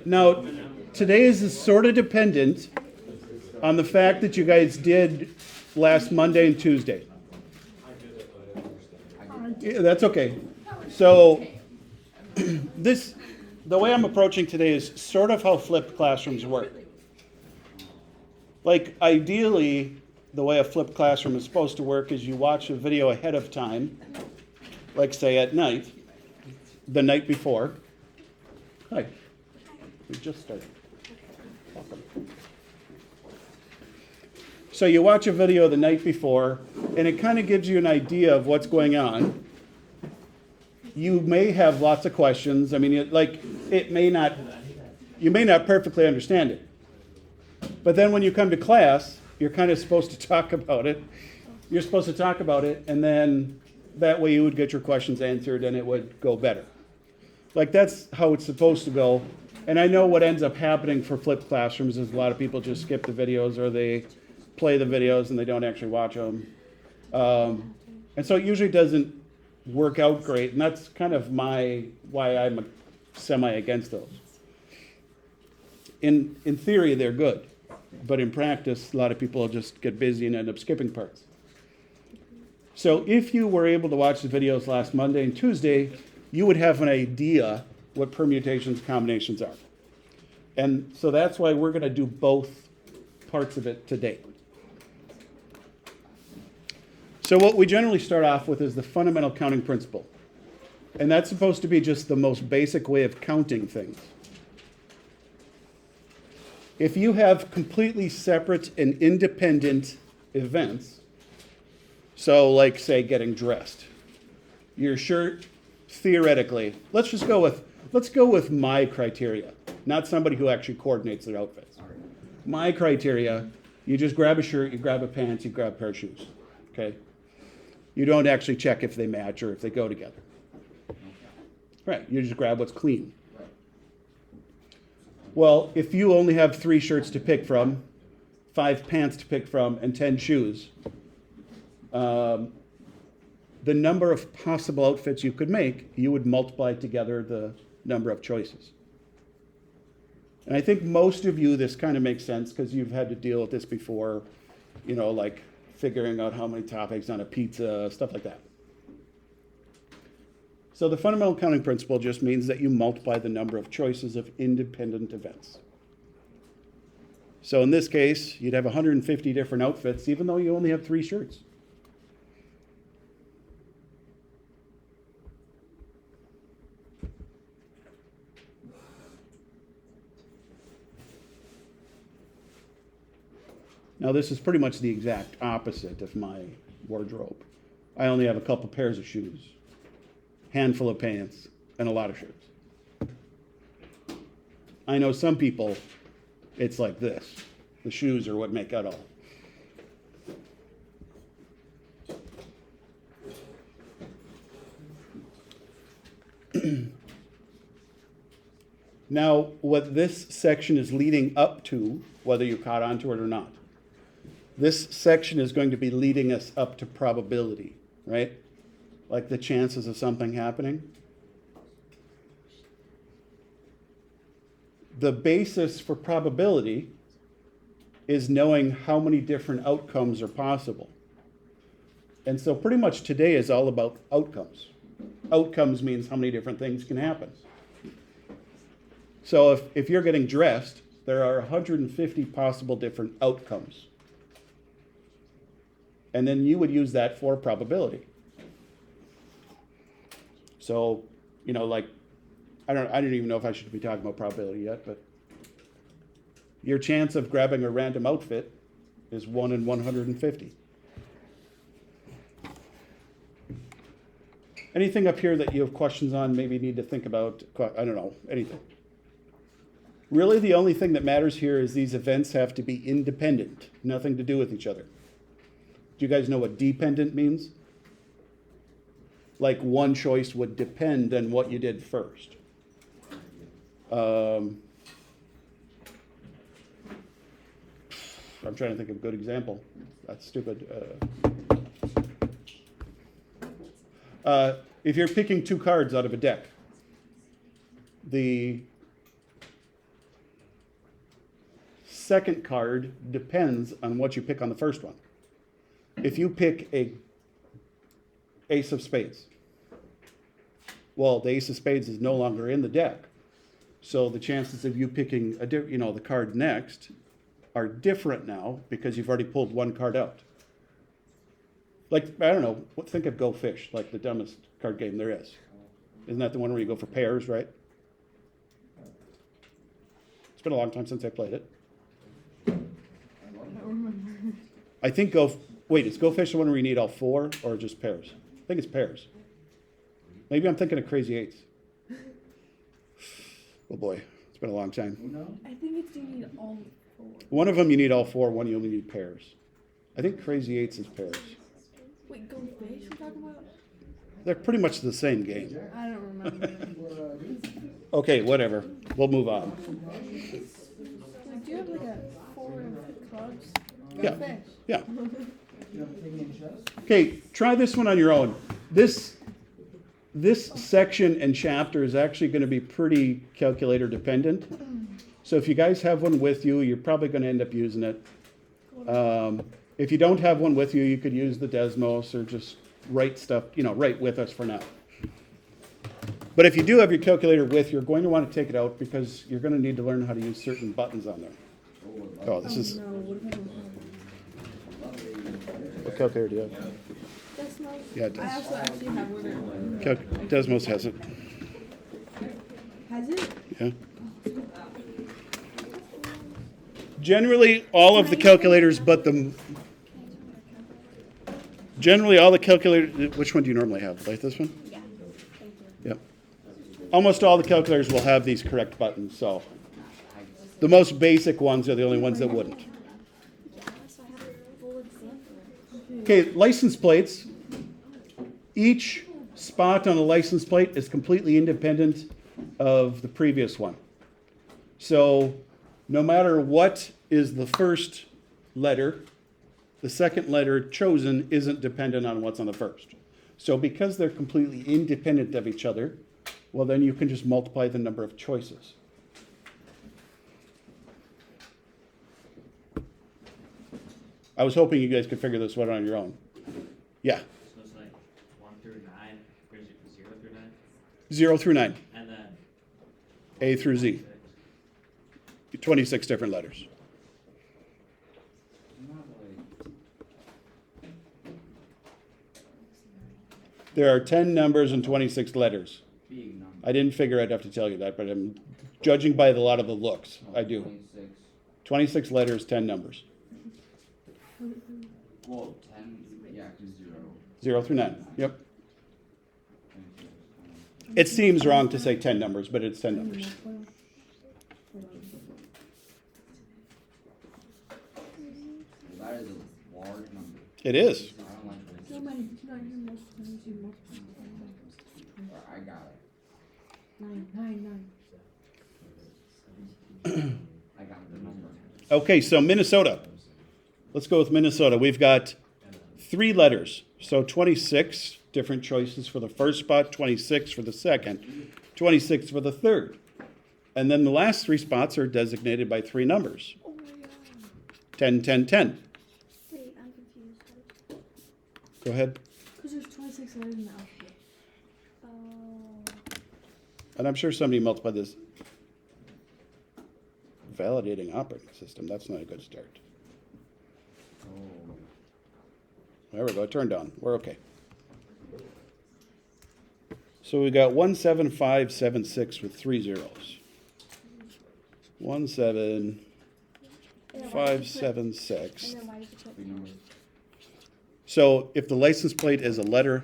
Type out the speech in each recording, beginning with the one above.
Now, today is sort of dependent on the fact that you guys did last Monday and Tuesday. Yeah, that's okay. So, the way I'm approaching today is sort of how flipped classrooms work. Like, ideally, the way a flipped classroom is supposed to work is you watch a video ahead of time, like say at night, the night before. Hi, we just started. Welcome. So you watch a video the night before, and it kind of gives you an idea of what's going on. You may have lots of questions. I mean, you may not perfectly understand it. But then when you come to class, you're kind of supposed to talk about it. You're supposed to talk about it, and then that way you would get your questions answered and it would go better. Like, that's how it's supposed to go. And I know what ends up happening for flipped classrooms is a lot of people just skip the videos, or they play the videos and they don't actually watch them. And so it usually doesn't work out great, and that's kind of why I'm semi against those. In theory, they're good, but in practice, a lot of people just get busy and end up skipping parts. So if you were able to watch the videos last Monday and Tuesday, you would have an idea what permutations and combinations are. And so that's why we're going to do both parts of it today. So what we generally start off with is the fundamental counting principle. And that's supposed to be just the most basic way of counting things. If you have completely separate and independent events, so like say getting dressed, your shirt, theoretically, let's go with my criteria, not somebody who actually coordinates their outfits. My criteria, you just grab a shirt, you grab a pants, you grab a pair of shoes, okay? You don't actually check if they match or if they go together. Right, you just grab what's clean. Well, if you only have 3 shirts to pick from, 5 pants to pick from, and 10 shoes, the number of possible outfits you could make, you would multiply together the number of choices. And I think most of you, this kind of makes sense because you've had to deal with this before, like figuring out how many toppings on a pizza, stuff like that. So the fundamental counting principle just means that you multiply the number of choices of independent events. So in this case, you'd have 150 different outfits, even though you only have 3 shirts. Now this is pretty much the exact opposite of my wardrobe. I only have a couple pairs of shoes, handful of pants, and a lot of shirts. I know some people, it's like this. The shoes are what make it all. Now, what this section is leading up to, whether you caught on to it or not, this section is going to be leading us up to probability, right? Like the chances of something happening. The basis for probability is knowing how many different outcomes are possible. And so pretty much today is all about outcomes. Outcomes means how many different things can happen. So if you're getting dressed, there are 150 possible different outcomes. And then you would use that for probability. So, like, I don't even know if I should be talking about probability yet, but your chance of grabbing a random outfit is 1 in 150. Anything up here that you have questions on, maybe need to think about, I don't know, anything. Really, the only thing that matters here is these events have to be independent, nothing to do with each other. Do you guys know what dependent means? Like one choice would depend on what you did first. I'm trying to think of a good example. That's stupid. If you're picking 2 cards out of a deck, the second card depends on what you pick on the first one. If you pick a ace of spades, well, the ace of spades is no longer in the deck. So the chances of you picking the card next are different now because you've already pulled one card out. Like, I don't know, think of Go Fish, like the dumbest card game there is. Isn't that the one where you go for pairs, right? It's been a long time since I played it. I think is Go Fish the one where you need all four or just pairs? I think it's pairs. Maybe I'm thinking of Crazy Eights. Oh boy, it's been a long time. I think it's you need all four. One of them you need all four, one you only need pairs. I think Crazy Eights is pairs. Wait, Go Fish we're talking about? They're pretty much the same game. I don't remember. Okay, whatever. We'll move on. Like, do you have like a 4 and 5 clubs? Go Yeah. Fish. Yeah. Okay, try this one on your own. This section and chapter is actually going to be pretty calculator dependent. So if you guys have one with you, you're probably going to end up using it. If you don't have one with you, you could use the Desmos or just write stuff, write with us for now. But if you do have your calculator with, you're going to want to take it out because you're going to need to learn how to use certain buttons on there. Oh, this is... No, what if I don't have What calculator do you have? Desmos? Yeah, it does. I also actually have one. Desmos has it. Has it? Yeah. Generally, all of the calculators, generally all the calculators. Which one do you normally have? Like this one? Yeah. Thank you. Yep. Almost all the calculators will have these correct buttons. So the most basic ones are the only ones that wouldn't. Yeah, so I have a full example. Okay, license plates. Each spot on a license plate is completely independent of the previous one. So no matter what is the first letter, the second letter chosen isn't dependent on what's on the first. So because they're completely independent of each other, well, then you can just multiply the number of choices. I was hoping you guys could figure this one out on your own. Yeah. So it's like 1 through 9 brings you to 0 through 9? 0 through 9. And then A through Z. 26 different letters. There are 10 numbers and 26 letters. I didn't figure I'd have to tell you that, but I'm judging by a lot of the looks. I do. 26 letters, 10 numbers. Well, 10, yeah, 0. 0 through 9. Yep. It seems wrong to say 10 numbers, but it's 10 numbers. That is a large number. It is. I don't like this. No, man, it's not your most times you multiply. I got it. 9. I got the number. Okay, so Minnesota. Let's go with Minnesota. We've got 3 letters, so 26 different choices for the first spot, 26 for the second, 26 for the third. And then the last 3 spots are designated by 3 numbers. Oh my god. 10, 10, 10. Wait, I'm confused. Go ahead. Because there's 26 letters in the alphabet. Oh. And I'm sure somebody multiplied this. Validating operating system. That's not a good start. Oh. There we go. It turned on. We're okay. So we got 17576 with 3 zeros. 17576. And then why did you put 3 numbers. So if the license plate is a letter,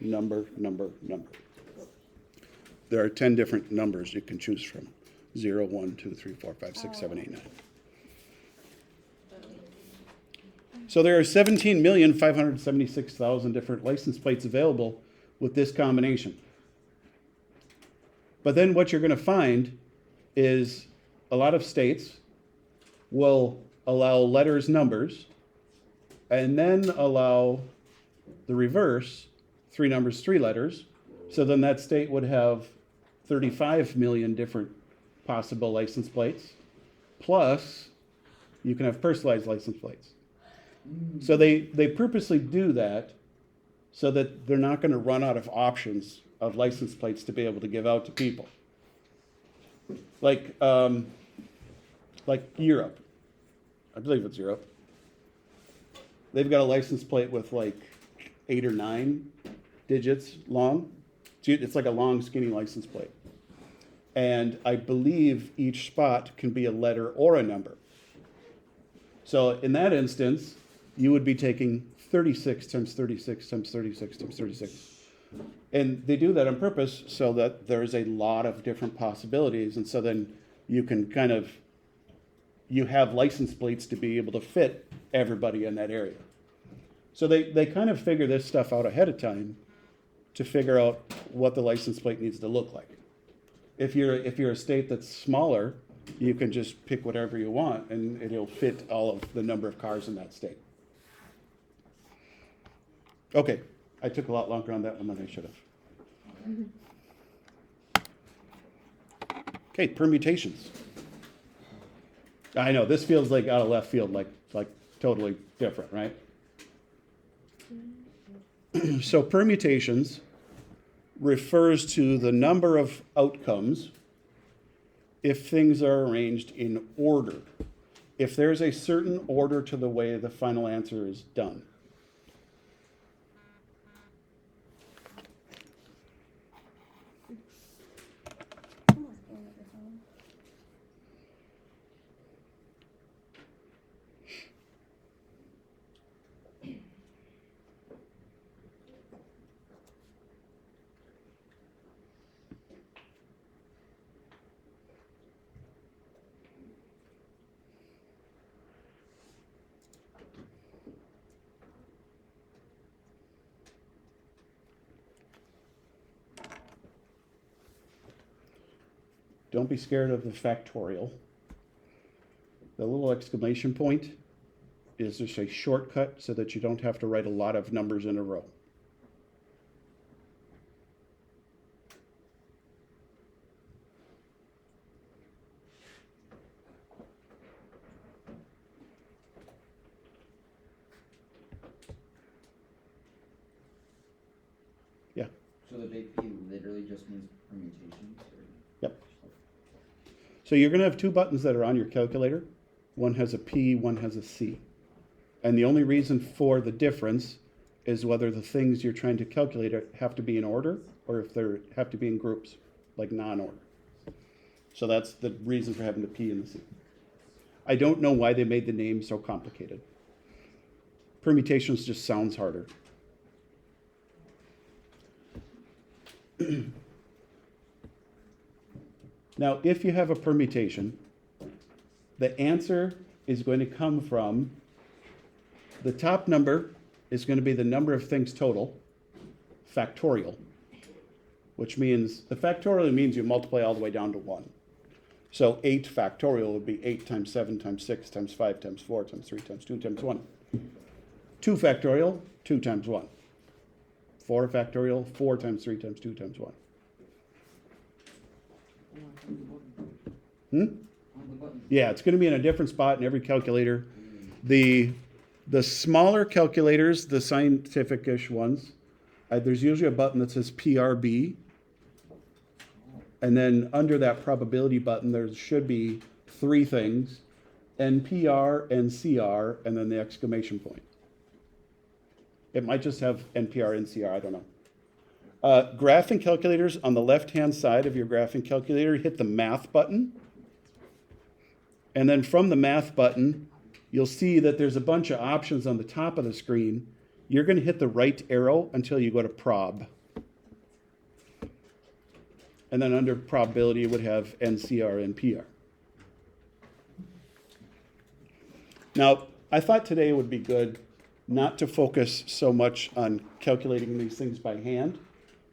number. There are 10 different numbers you can choose from. 0, 1, 2, 3, 4, 5, 6, 7, 8, 9. So there are 17,576,000 different license plates available with this combination. But then what you're going to find is a lot of states will allow letters, numbers, and then allow the reverse, 3 numbers, 3 letters. So then that state would have 35 million different possible license plates. plus you can have personalized license plates. So they purposely do that so that they're not going to run out of options of license plates to be able to give out to people. Like Europe, I believe it's Europe. They've got a license plate with like 8 or 9 digits long. It's like a long, skinny license plate. And I believe each spot can be a letter or a number. So in that instance, you would be taking 36 times 36 times 36 times 36. And they do that on purpose so that there's a lot of different possibilities. And so then you can you have license plates to be able to fit everybody in that area. So they kind of figure this stuff out ahead of time to figure out what the license plate needs to look like. If you're a state that's smaller, you can just pick whatever you want and it'll fit all of the number of cars in that state. Okay, I took a lot longer on that one than I should have. Okay, permutations. I know, this feels like out of left field, like totally different, right? So permutations refers to the number of outcomes if things are arranged in order. If there's a certain order to the way the final answer is done. Don't be scared of the factorial. The little exclamation point is just a shortcut so that you don't have to write a lot of numbers in a row. Yeah. So the big P literally just means permutations? Or? Yep. So you're going to have 2 buttons that are on your calculator. One has a P, one has a C. And the only reason for the difference is whether the things you're trying to calculate have to be in order or if they have to be in groups, like non-order. So that's the reason for having the P and the C. I don't know why they made the name so complicated. Permutations just sounds harder. Now, if you have a permutation, the answer is going to come from the top number is going to be the number of things total, factorial, which means the factorial means you multiply all the way down to 1. So 8 factorial would be 8 times 7 times 6 times 5 times 4 times 3 times 2 times 1. 2 factorial, 2 times 1. 4 factorial, 4 times 3 times 2 times 1. Yeah, it's going to be in a different spot in every calculator. The smaller calculators, the scientific-ish ones, there's usually a button that says PRB. And then under that probability button, there should be 3 things, NPR, NCR, and then the exclamation point. It might just have NPR, NCR, I don't know. Graphing calculators, on the left-hand side of your graphing calculator, hit the math button. And then from the math button, you'll see that there's a bunch of options on the top of the screen. You're going to hit the right arrow until you go to prob. And then under probability, it would have NCR and PR. Now, I thought today would be good not to focus so much on calculating these things by hand,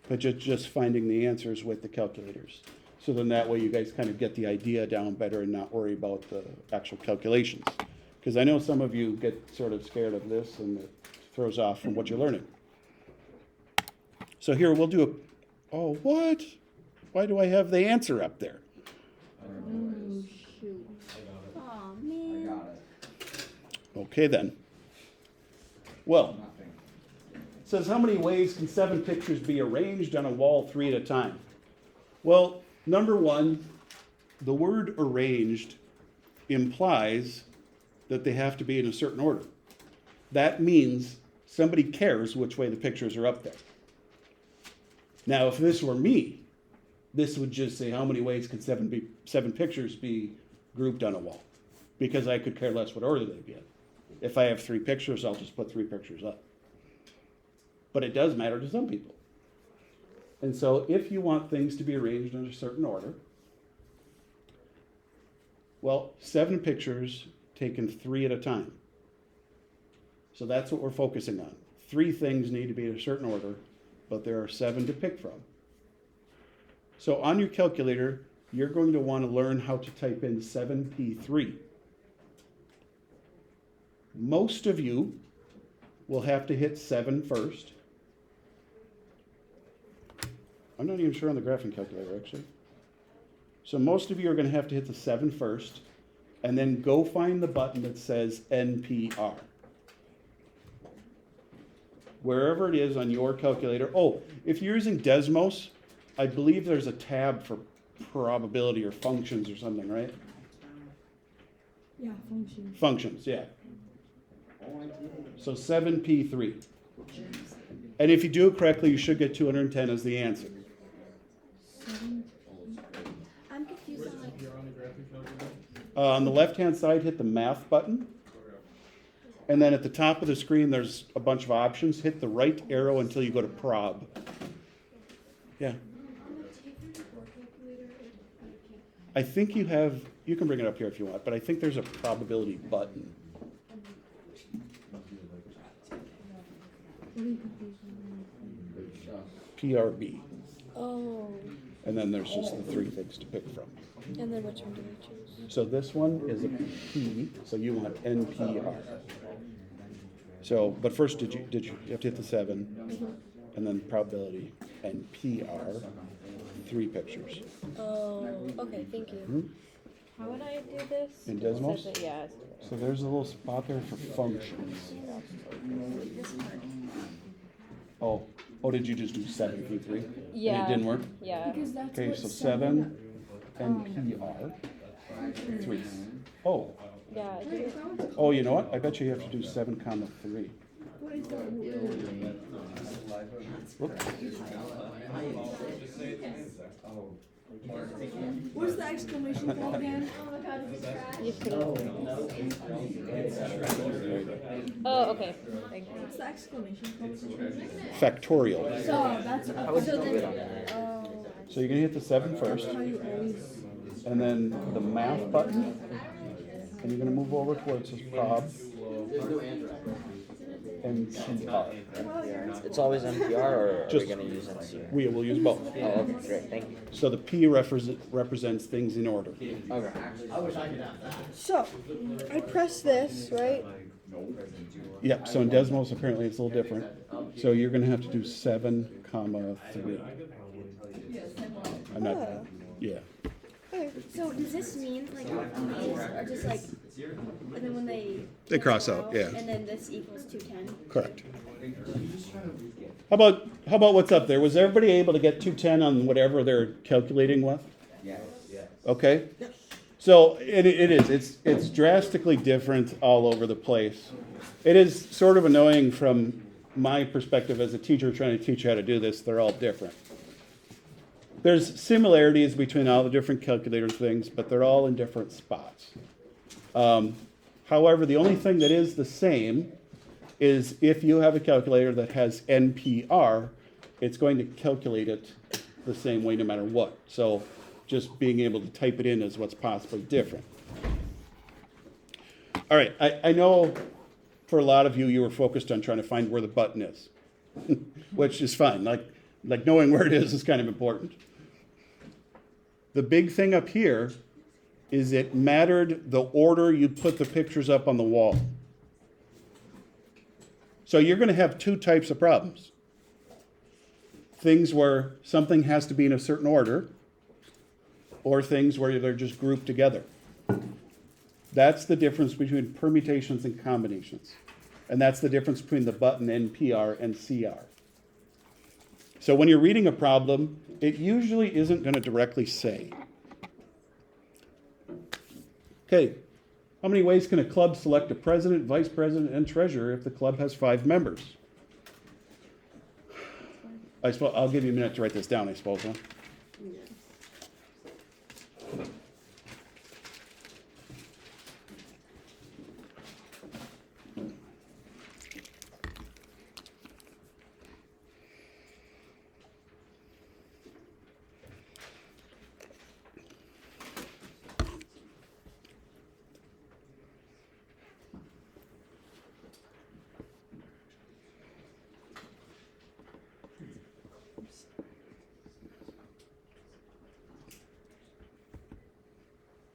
but just finding the answers with the calculators. So then that way you guys kind of get the idea down better and not worry about the actual calculations. Because I know some of you get sort of scared of this and it throws off from what you're learning. So here we'll do oh, what? Why do I have the answer up there? Oh, shoot. Okay then. Well, Nothing. it says how many ways can 7 pictures be arranged on a wall 3 at a time? Well, number one, the word arranged implies that they have to be in a certain order. That means somebody cares which way the pictures are up there. Now, if this were me, this would just say how many ways can 7 pictures be grouped on a wall, because I could care less what order they be in. If I have 3 pictures, I'll just put 3 pictures up. But it does matter to some people. And so if you want things to be arranged in a certain order, well, 7 pictures taken 3 at a time. So that's what we're focusing on. 3 things need to be in a certain order, but there are 7 to pick from. So on your calculator, you're going to want to learn how to type in 7p3. Most of you will have to hit 7 first. I'm not even sure on the graphing calculator, actually. So most of you are going to have to hit the 7 first, and then go find the button that says NPR. Wherever it is on your calculator. Oh, if you're using Desmos, I believe there's a tab for probability or functions or something, right? Yeah, function. Functions, yeah. So 7p3. And if you do it correctly, you should get 210 as the answer. I'm confused on like. On the left-hand side, hit the math button. And then at the top of the screen, there's a bunch of options. Hit the right arrow until you go to prob. Yeah. I think you can bring it up here if you want, but I think there's a probability button. PRB. Oh, And then there's just the 3 things to pick from. and then which one do we choose? So this one is a P, so you want NPR. So, but first, you have to hit the 7, and then probability, and PR, 3 pictures. Oh, okay, thank you. How would I do this? In Desmos? It says that- yeah. it's- So there's a little spot there for functions. Oh, did you just do 7p3? Yeah. And it didn't work? Yeah. Because that's Okay, what so 7, NPR, 3. Oh, Yeah. I did it. oh, you know what? I bet you have to do 7 comma 3. What is that? Whoops. What's the exclamation point again? You put it. Oh, okay. Thank you. What's the exclamation point? Factorial. So that's so then. So you're gonna hit the 7 first, How you always. and then the math button, and you're gonna move over to where it says prob, NPR. It's always NPR, or are we Just- gonna use NCR? We will use both. Oh, okay, great, thank you. So the P represents things in order. Okay. So, I press this, right? Yep, so in Desmos, apparently it's a little different. So you're gonna have to do 7 comma 3. I'm not, yeah. So does this mean like these are just like, and then when they cross out, yeah. and then this equals 210? Correct. How about what's up there? Was everybody able to get 210 on whatever they're calculating with? Yes. Okay. So it is. It's drastically different all over the place. It is sort of annoying from my perspective as a teacher trying to teach you how to do this. They're all different. There's similarities between all the different calculator things, but they're all in different spots. However, the only thing that is the same is if you have a calculator that has NPR, it's going to calculate it the same way no matter what. So just being able to type it in is what's possibly different. All right, I know for a lot of you, you were focused on trying to find where the button is, which is fine. Like knowing where it is kind of important. The big thing up here is it mattered the order you put the pictures up on the wall. So you're going to have 2 types of problems. Things where something has to be in a certain order, or things where they're just grouped together. That's the difference between permutations and combinations. And that's the difference between the button NPR and CR. So when you're reading a problem, it usually isn't going to directly say. Okay, how many ways can a club select a president, vice president, and treasurer if the club has 5 members? I'll give you a minute to write this down, I suppose, huh? Yeah.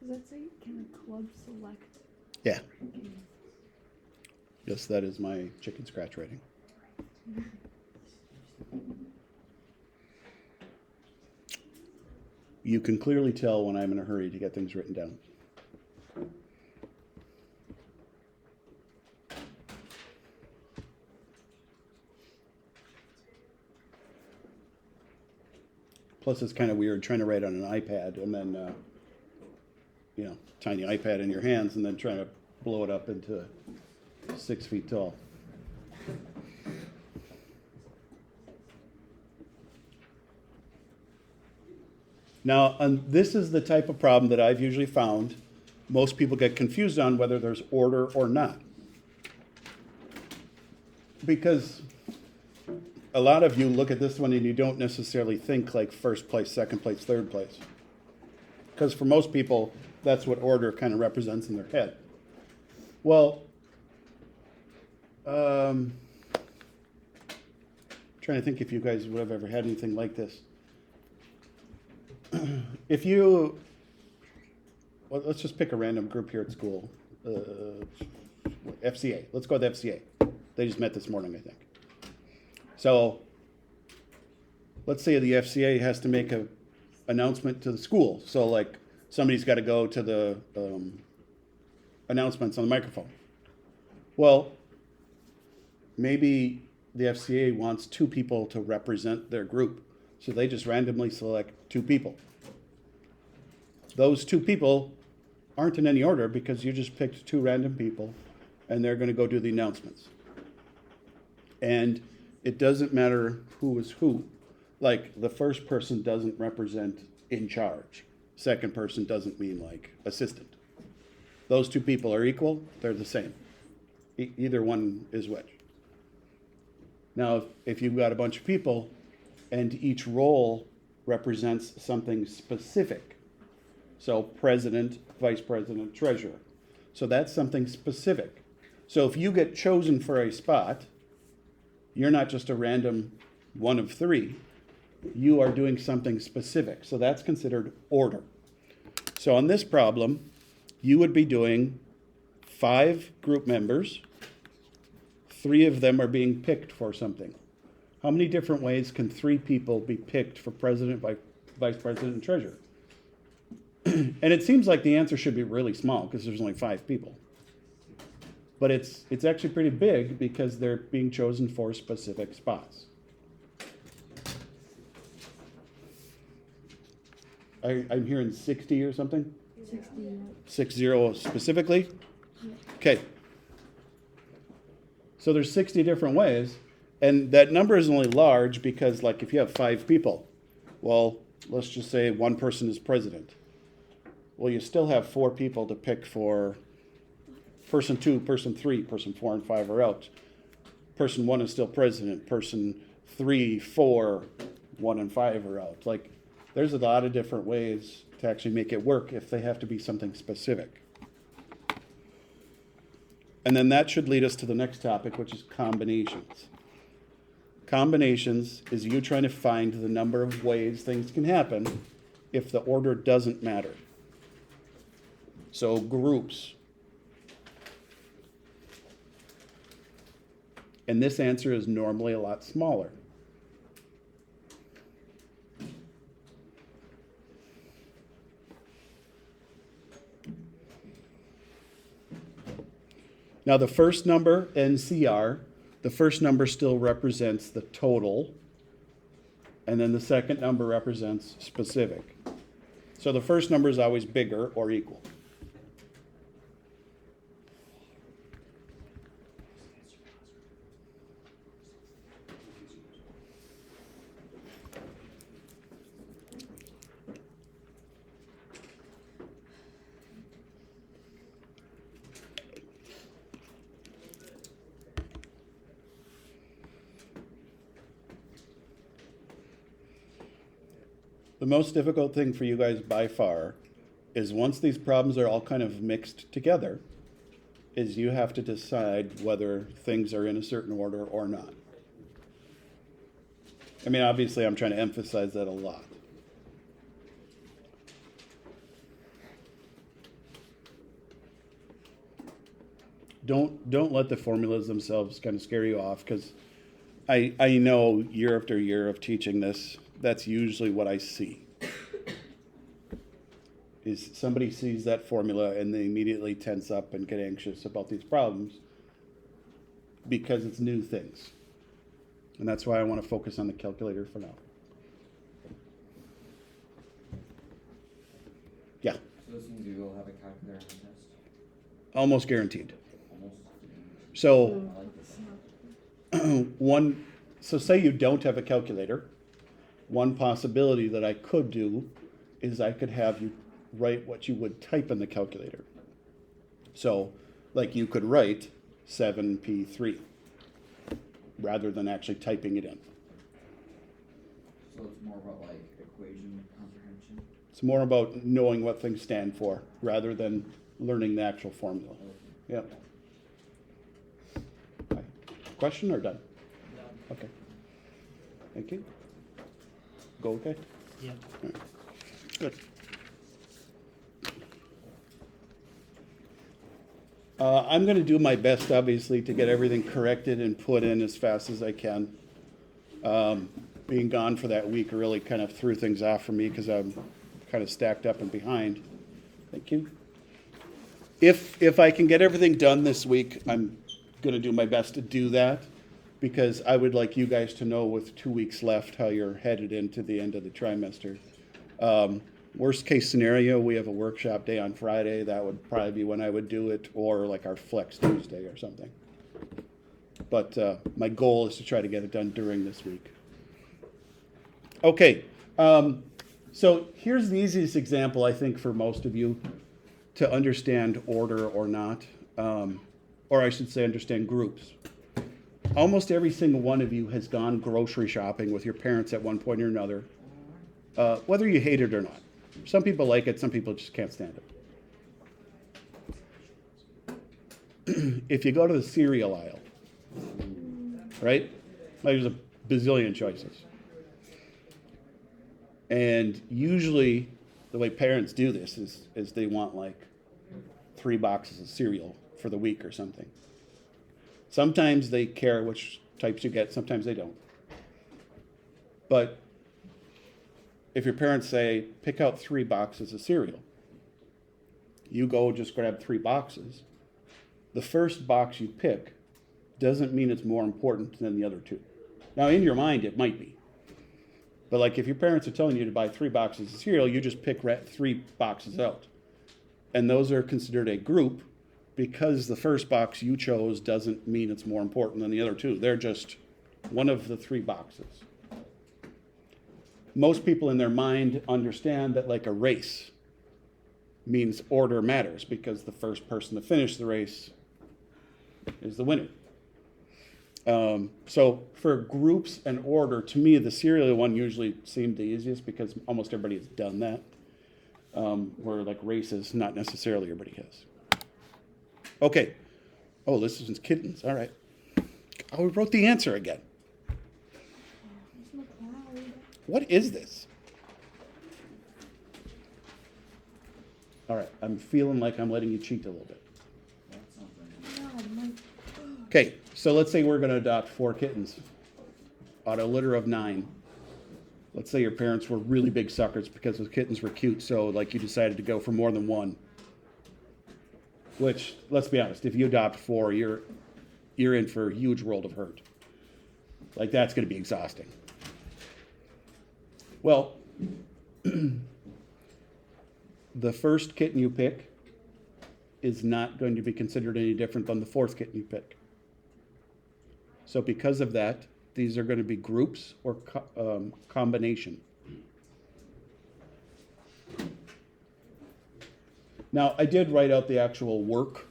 Does that say, can a club select? Yeah. Yes, that is my chicken scratch writing. You can clearly tell when I'm in a hurry to get things written down. Plus, it's kind of weird trying to write on an iPad and then, tiny iPad in your hands and then trying to blow it up into 6 feet tall. Now, this is the type of problem that I've usually found most people get confused on whether there's order or not. Because a lot of you look at this one and you don't necessarily think like first place, second place, third place. Because for most people, that's what order kind of represents in their head. Well, trying to think if you guys would have ever had anything like this. If you, well, let's just pick a random group here at school. FCA. Let's go with FCA. They just met this morning, I think. So let's say the FCA has to make an announcement to the school. So like somebody's got to go to the announcements on the microphone. Well, maybe the FCA wants 2 people to represent their group. So they just randomly select 2 people. Those 2 people aren't in any order because you just picked 2 random people and they're going to go do the announcements. And it doesn't matter who is who. Like the first person doesn't represent in charge. Second person doesn't mean like assistant. Those 2 people are equal, they're the same. Either one is which. Now, if you've got a bunch of people and each role represents something specific, so president, vice president, treasurer. So that's something specific. So if you get chosen for a spot, you're not just a random one of 3. You are doing something specific. So that's considered order. So on this problem, you would be doing 5 group members. 3 of them are being picked for something. How many different ways can 3 people be picked for president, vice president, and treasurer? And it seems like the answer should be really small because there's only 5 people. But it's actually pretty big because they're being chosen for specific spots. I'm hearing 60 or something? 60 specifically? Okay. So there's 60 different ways. And that number is only large because, like, if you have 5 people, well, let's just say one person is president. Well, you still have 4 people to pick for person 2, person 3, person 4, and 5 are out. Person 1 is still president. Person 3, 4, 1, and 5 are out. Like, there's a lot of different ways to actually make it work if they have to be something specific. And then that should lead us to the next topic, which is combinations. Combinations is you trying to find the number of ways things can happen if the order doesn't matter. So groups. And this answer is normally a lot smaller. Now, the first number, NCR, the first number still represents the total, and then the second number represents specific. So the first number is always bigger or equal. The most difficult thing for you guys by far is once these problems are all kind of mixed together, is you have to decide whether things are in a certain order or not. I mean, obviously, I'm trying to emphasize that a lot. Don't let the formulas themselves kind of scare you off, because I know year after year of teaching this, that's usually what I see. Is somebody sees that formula and they immediately tense up and get anxious about these problems because it's new things. And that's why I want to focus on the calculator for now. Yeah, So this means you will have a calculator on the test? almost guaranteed. Almost. So I like this. so say you don't have a calculator, one possibility that I could do is I could have you write what you would type in the calculator. So, like you could write 7p3 rather than actually typing it in. So it's more about like equation comprehension? It's more about knowing what things stand for rather than learning the actual formula. Yep. Okay. Question or done? Okay. Thank you. Go okay? Yep. All right. Good. I'm going to do my best, obviously, to get everything corrected and put in as fast as I can. Being gone for that week really kind of threw things off for me because I'm kind of stacked up and behind. Thank you. If I can get everything done this week, I'm going to do my best to do that, because I would like you guys to know with 2 weeks left how you're headed into the end of the trimester. Worst case scenario, we have a workshop day on Friday. That would probably be when I would do it, or like our Flex Tuesday or something. But my goal is to try to get it done during this week. Okay, so here's the easiest example, I think, for most of you to understand order or not, or I should say understand groups. Almost every single one of you has gone grocery shopping with your parents at one point or another, whether you hate it or not. Some people like it, some people just can't stand it. If you go to the cereal aisle, right? There's a bazillion choices. And usually the way parents do this is they want like 3 boxes of cereal for the week or something. Sometimes they care which types you get, sometimes they don't. But if your parents say, pick out 3 boxes of cereal, you go just grab 3 boxes. The first box you pick doesn't mean it's more important than the other 2. Now, in your mind, it might be. But like if your parents are telling you to buy 3 boxes of cereal, you just pick 3 boxes out. And those are considered a group because the first box you chose doesn't mean it's more important than the other 2. They're just one of the 3 boxes. Most people in their mind understand that like a race means order matters because the first person to finish the race is the winner. So for groups and order, to me, the cereal one usually seemed the easiest because almost everybody has done that. Where like races, not necessarily everybody has. Okay. Oh, this is kittens. All right. Oh, we wrote the answer again. What is this? All right, I'm feeling like I'm letting you cheat a little bit. That sounds right. Okay, so let's say we're going to adopt 4 kittens out of a litter of 9. Let's say your parents were really big suckers because the kittens were cute, so like you decided to go for more than 1. which, let's be honest, if you adopt 4, you're in for a huge world of hurt. Like, that's going to be exhausting. Well, the first kitten you pick is not going to be considered any different than the 4th kitten you pick. So because of that, these are going to be groups or combination. Now, I did write out the actual work,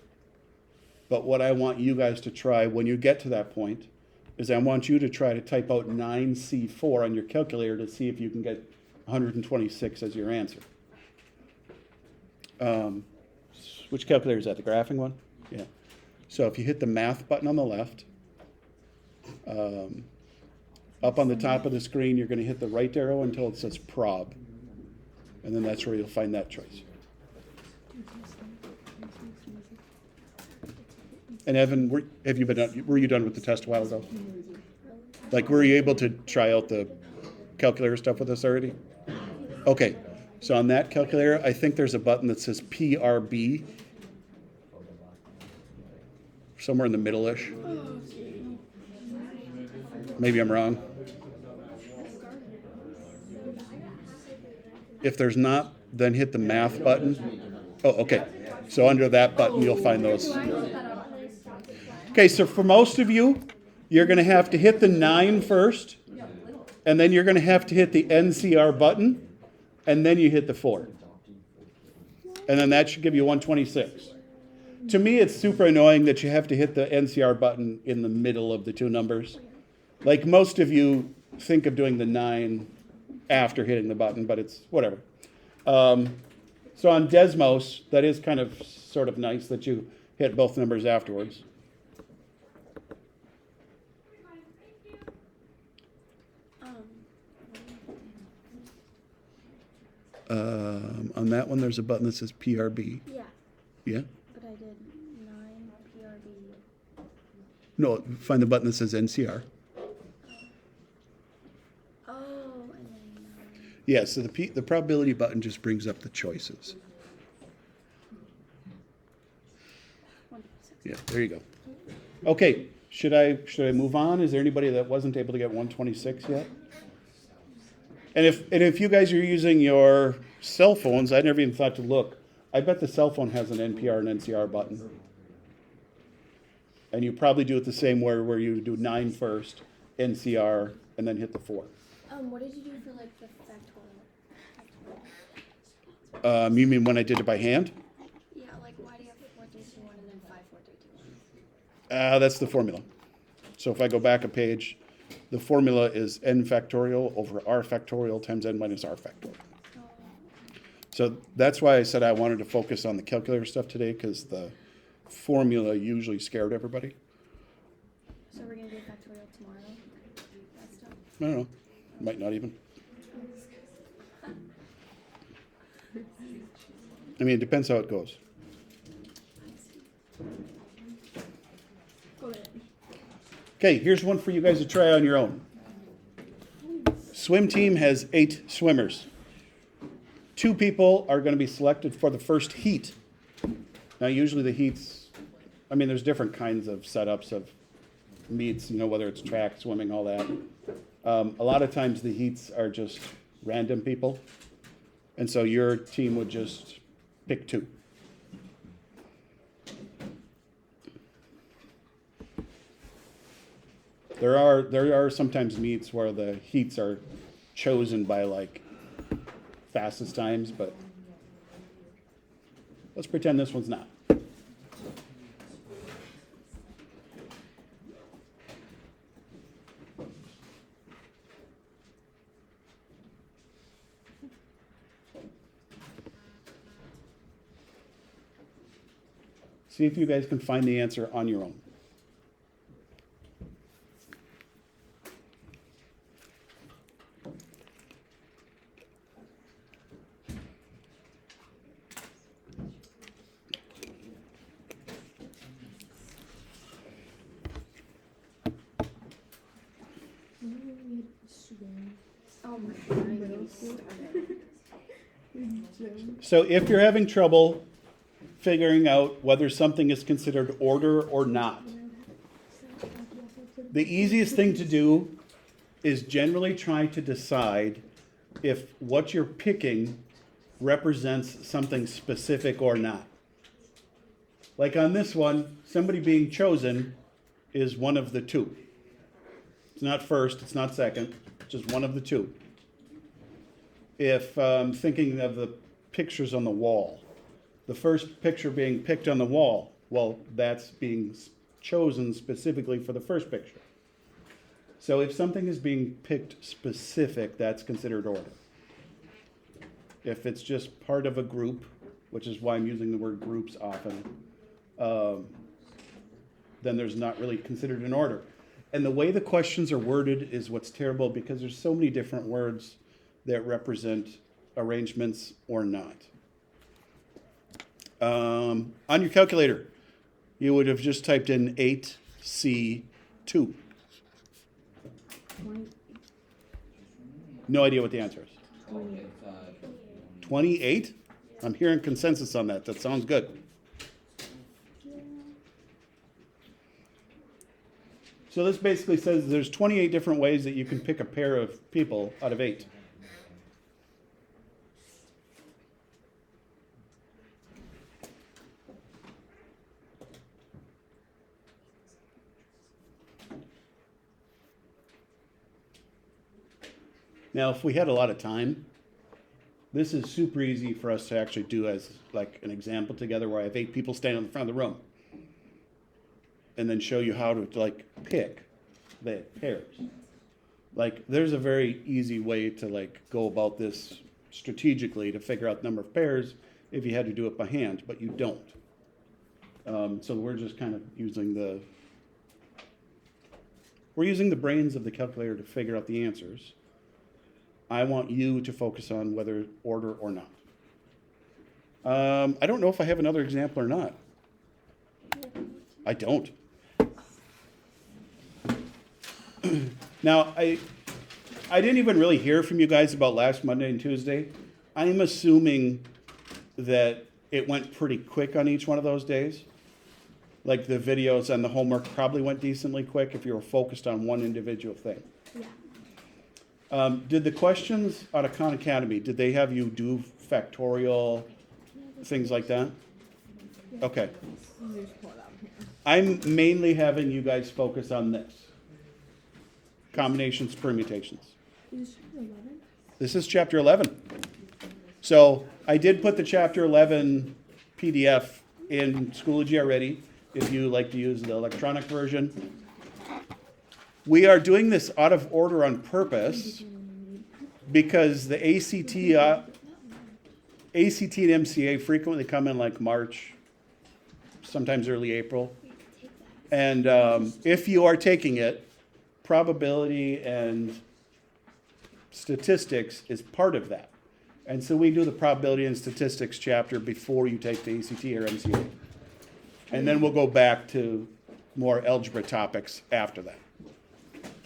but what I want you guys to try when you get to that point is I want you to try to type out 9C4 on your calculator to see if you can get 126 as your answer. Which calculator is that, the graphing one? Yeah. So if you hit the math button on the left, up on the top of the screen, you're going to hit the right arrow until it says prob. And then that's where you'll find that choice. And Evan, were you done with the test a while ago? Like, were you able to try out the calculator stuff with us already? Okay, so on that calculator, I think there's a button that says PRB. Somewhere in the middle-ish. Maybe I'm wrong. If there's not, then hit the math button. Oh, okay. So under that button, you'll find those. Okay, so for most of you, you're going to have to hit the 9 first, and then you're going to have to hit the NCR button, and then you hit the 4. And then that should give you 126. To me, it's super annoying that you have to hit the NCR button in the middle of the two numbers. Like, most of you think of doing the 9 after hitting the button, but it's whatever. So on Desmos, that is kind of sort of nice that you hit both numbers afterwards. On that one, there's a button that says PRB. Yeah, Yeah? but I did 9 PRB. No, find the button that says NCR. Oh, and then 9. Yeah, so the probability button just brings up the choices. 126. Yeah, there you go. Okay, should I move on? Is there anybody that wasn't able to get 126 yet? And if you guys are using your cell phones, I never even thought to look. I bet the cell phone has an NPR and NCR button. And you probably do it the same way where you do 9 first, NCR, and then hit the 4. What did you do for like the factorial? You mean when I did it by hand? Yeah, like why do you have 4, 3, 2, 1 and then 5, 4, 3, 2, 1? That's the formula. So if I go back a page, the formula is n factorial over r factorial times n minus r factorial. So that's why I said I wanted to focus on the calculator stuff today, because the formula usually scared everybody. So we're gonna do factorial tomorrow. That stuff. I don't know. Might not even. I mean, it depends how it goes. Okay, here's one for you guys to try on your own. Swim team has 8 swimmers. 2 people are going to be selected for the first heat. Now, usually the heats, I mean, there's different kinds of setups of meets, whether it's track, swimming, all that. A lot of times the heats are just random people. And so your team would just pick 2. There are sometimes meets where the heats are chosen by like fastest times, but let's pretend this one's not. See if you guys can find the answer on your own. Oh my god. So if you're having trouble figuring out whether something is considered order or not. The easiest thing to do is generally try to decide if what you're picking represents something specific or not. Like on this one, somebody being chosen is one of the two. It's not first, it's not second, it's just one of the two. If thinking of the pictures on the wall, the first picture being picked on the wall, well, that's being chosen specifically for the first picture. So if something is being picked specific, that's considered order. If it's just part of a group, which is why I'm using the word groups often, then there's not really considered an order. And the way the questions are worded is what's terrible because there's so many different words that represent arrangements or not. On your calculator, you would have just typed in 8C2. No idea what the answer is. It's, 28? I'm hearing consensus on that. That sounds good. So this basically says there's 28 different ways that you can pick a pair of people out of 8. Now, if we had a lot of time, this is super easy for us to actually do as like an example together where I have 8 people standing in the front of the room. And then show you how to like pick the pairs. Like there's a very easy way to like go about this strategically to figure out the number of pairs if you had to do it by hand, but you don't. So we're just kind of using the brains of the calculator to figure out the answers. I want you to focus on whether order or not. I don't know if I have another example or not. I don't. Now, I didn't even really hear from you guys about last Monday and Tuesday. I'm assuming that it went pretty quick on each one of those days. Like the videos and the homework probably went decently quick if you were focused on one individual thing. Yeah. Did the questions out of Khan Academy, did they have you do factorial, things like that? Okay. I'm mainly having you guys focus on this. Combinations, permutations. Is this chapter 11? This is chapter 11. So I did put the chapter 11 PDF in Schoology already, if you like to use the electronic version. We are doing this out of order on purpose because the ACT and MCA frequently come in like March, sometimes early April. And if you are taking it, probability and statistics is part of that. And so we do the probability and statistics chapter before you take the ACT or MCA. And then we'll go back to more algebra topics after that.